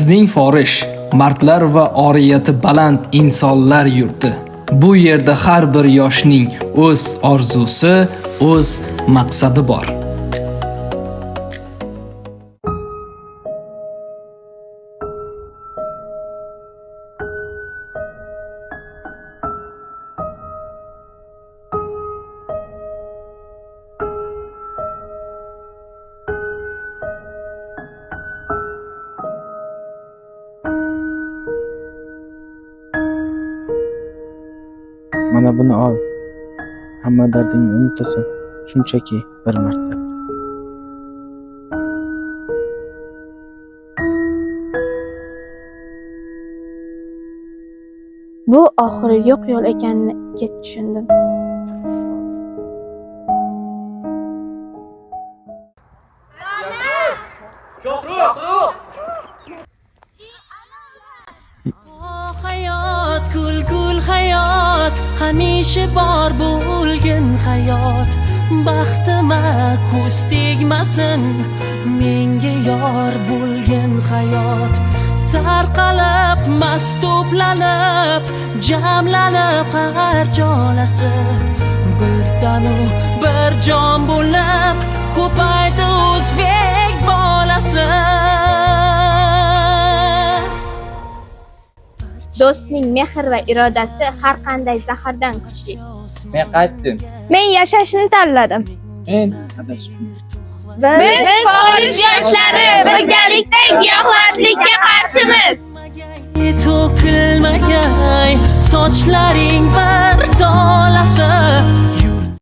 Bizning Forish mardlar va oriyati baland insonlar yurti. Bu yerda har bir yoshning o'z orzusi, o'z maqsadi bor. Mana buni ol. Hamma dardingni unutasan. Shunchaki bir marta. Bu oxiri yo'q yo'l ekanini tushundim. Hayot gul hayot, hamisha bor bo'lgin hayot. Baxtima ko'z tegmasin, menga yor bo'lgin hayot. Tarqalib, mastoblanib, jamlanib har jonasi. Bir tanu, bir jon bo'lib, ko'paydi o'zbek bolasi. Do'stning mehr va irodasi har qanday zahardan kuchli. Men qaytdim. Men yashashni tanladim. Men adashdim. Biz Forish yoshlari birgalikda giyohvandlikka qarshimiz. To'kilmagay sochlaring bir tolasi.